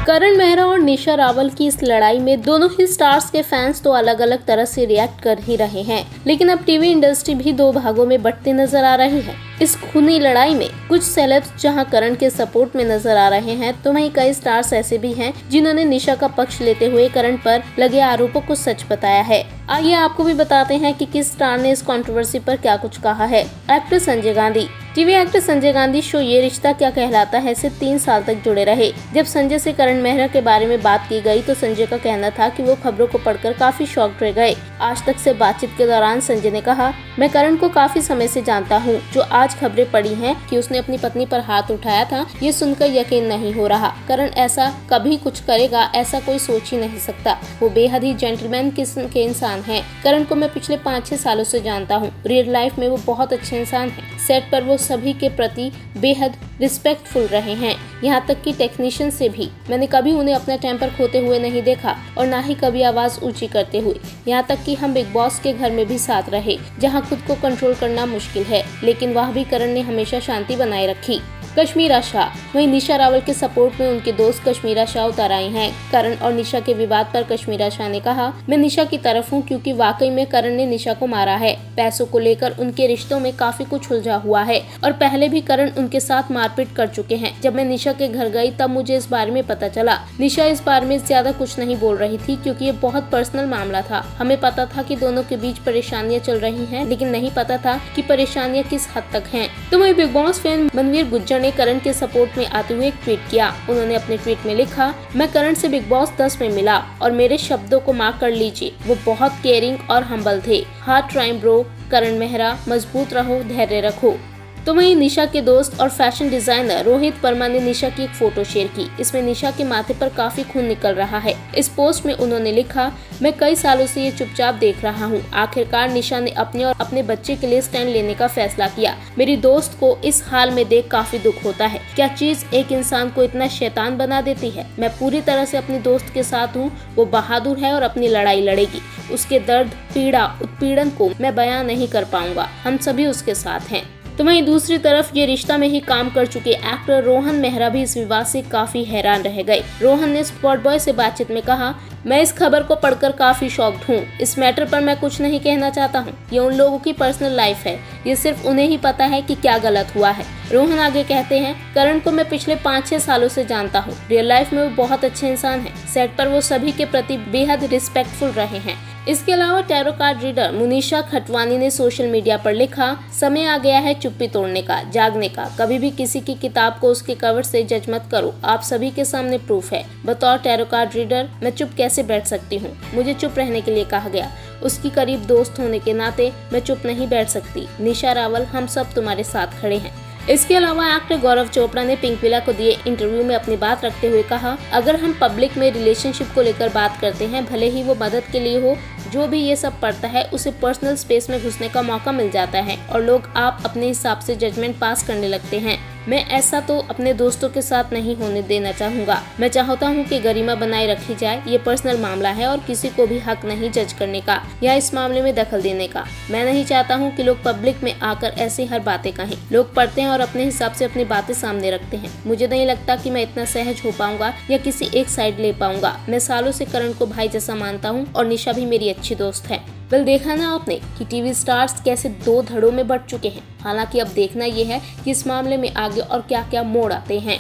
करण मेहरा और निशा रावल की इस लड़ाई में दोनों ही स्टार्स के फैंस तो अलग अलग तरह से रिएक्ट कर ही रहे हैं, लेकिन अब टीवी इंडस्ट्री भी दो भागों में बंटती नजर आ रही है। इस खूनी लड़ाई में कुछ सेलेब्स जहां करण के सपोर्ट में नजर आ रहे हैं, तो वहीं कई स्टार्स ऐसे भी हैं जिन्होंने निशा का पक्ष लेते हुए करण पर लगे आरोपों को सच बताया है। आइए आपको भी बताते हैं कि किस स्टार ने इस कंट्रोवर्सी पर क्या कुछ कहा है। Actor Sanjay Gandhi. TV actor Sanjay Gandhi show ये रिश्ता क्या कहलाता है से 3 साल तक जुड़े रहे। जब संजय से करण मेहरा के बारे में बात की गई तो संजय का कहना था कि वो खबरों को पढ़कर काफी शॉक्ड रह गए। आज तक से बातचीत के दौरान संजय ने कहा, मैं करण को काफी समय से जानता हूँ। जो आज खबरें पड़ी हैं कि उसने अपनी पत्नी पर हाथ उठाया था, ये सुनकर यकीन नहीं हो रहा। करण ऐसा कभी कुछ करेगा ऐसा कोई सोच ही नहीं सकता। वो बेहद ही जेंटलमैन किस्म के इंसान हैं। करण को मैं पिछले 5-6 सालों से जानता हूँ। रियल लाइफ में वो बहुत अच्छे इंसान हैं। सेट पर वो सभी के प्रति बेहद रिस्पेक्टफुल रहे हैं, यहाँ तक कि टेक्नीशियन से भी। मैंने कभी उन्हें अपना टेम्पर खोते हुए नहीं देखा और ना ही कभी आवाज ऊंची करते हुए। यहाँ तक कि हम बिग बॉस के घर में भी साथ रहे, जहाँ खुद को कंट्रोल करना मुश्किल है, लेकिन वहाँ भी करण ने हमेशा शांति बनाए रखी। कश्मीरा शाह। वहीं निशा रावल के सपोर्ट में उनके दोस्त कश्मीरा शाह उतर आई हैं। करण और निशा के विवाद पर कश्मीरा शाह ने कहा, मैं निशा की तरफ हूं क्योंकि वाकई में करण ने निशा को मारा है। पैसों को लेकर उनके रिश्तों में काफी कुछ उलझा हुआ है और पहले भी करण उनके साथ मारपीट कर चुके हैं। जब मैं निशा के घर गई तब मुझे इस बारे में पता चला। निशा इस बारे में ज्यादा कुछ नहीं बोल रही थी क्योंकि ये बहुत पर्सनल मामला था। हमें पता था कि दोनों के बीच परेशानियां चल रही हैं, लेकिन नहीं पता था कि परेशानियां किस हद तक हैं। तो वही Bigg Boss fan Manveer Gujjar ने करण के सपोर्ट में आते हुए एक ट्वीट किया। उन्होंने अपने ट्वीट में लिखा, मैं करण से बिग बॉस 10 में मिला और मेरे शब्दों को मार्क कर लीजिए, वो बहुत केयरिंग और हम्बल थे। हार्ड ट्राइम ब्रो, करण मेहरा, मजबूत रहो, धैर्य रखो। तो वहीं निशा के दोस्त और फैशन डिजाइनर रोहित वर्मा ने निशा की एक फोटो शेयर की। इसमें निशा के माथे पर काफी खून निकल रहा है। इस पोस्ट में उन्होंने लिखा, मैं कई सालों से ये चुपचाप देख रहा हूँ। आखिरकार निशा ने अपने और अपने बच्चे के लिए स्टैंड लेने का फैसला किया। मेरी दोस्त को इस हाल में देख काफी दुख होता है। क्या चीज एक इंसान को इतना शैतान बना देती है। मैं पूरी तरह से अपनी दोस्त के साथ हूँ। वो बहादुर है और अपनी लड़ाई लड़ेगी। उसके दर्द, पीड़ा, उत्पीड़न को मैं बयां नहीं कर पाऊंगा। हम सभी उसके साथ हैं। तो वहीं दूसरी तरफ ये रिश्ता में ही काम कर चुके एक्टर रोहन मेहरा भी इस विवाद से काफी हैरान रह गए। रोहन ने स्पॉट बॉय से बातचीत में कहा, मैं इस खबर को पढ़कर काफी शॉक्ड हूँ। इस मैटर पर मैं कुछ नहीं कहना चाहता हूँ। ये उन लोगों की पर्सनल लाइफ है। ये सिर्फ उन्हें ही पता है कि क्या गलत हुआ है। रोहन आगे कहते हैं, करण को मैं पिछले 5-6 सालों से जानता हूँ। रियल लाइफ में वो बहुत अच्छे इंसान हैं। सेट पर वो सभी के प्रति बेहद रिस्पेक्टफुल रहे हैं। इसके अलावा tarot card reader Munisha Khatwani ने सोशल मीडिया पर लिखा, समय आ गया है चुप्पी तोड़ने का, जागने का। कभी भी किसी की किताब को उसके कवर से जज मत करो। आप सभी के सामने प्रूफ है। बतौर टैरो कार्ड रीडर मैं चुप कैसे बैठ सकती हूँ। मुझे चुप रहने के लिए कहा गया। उसकी करीब दोस्त होने के नाते मैं चुप नहीं बैठ सकती। निशा रावल, हम सब तुम्हारे साथ खड़े हैं। इसके अलावा एक्टर गौरव चोपड़ा ने पिंक विला को दिए इंटरव्यू में अपनी बात रखते हुए कहा, अगर हम पब्लिक में रिलेशनशिप को लेकर बात करते हैं, भले ही वो मदद के लिए हो, जो भी ये सब पढ़ता है उसे पर्सनल स्पेस में घुसने का मौका मिल जाता है और लोग आप अपने हिसाब से जजमेंट पास करने लगते हैं। मैं ऐसा तो अपने दोस्तों के साथ नहीं होने देना चाहूँगा। मैं चाहता हूँ कि गरिमा बनाए रखी जाए। ये पर्सनल मामला है और किसी को भी हक नहीं जज करने का या इस मामले में दखल देने का। मैं नहीं चाहता हूँ कि लोग पब्लिक में आकर ऐसी हर बातें कहें। लोग पढ़ते हैं और अपने हिसाब से अपनी बातें सामने रखते हैं। मुझे नहीं लगता कि मैं इतना सहज हो पाऊंगा या किसी एक साइड ले पाऊंगा। मैं सालों से करण को भाई जैसा मानता हूँ और निशा भी मेरी अच्छी दोस्त है। वेल, देखा ना आपने कि टीवी स्टार्स कैसे 2 धड़ों में बंट चुके हैं। हालांकि अब देखना यह है कि इस मामले में आगे और क्या क्या मोड़ आते हैं।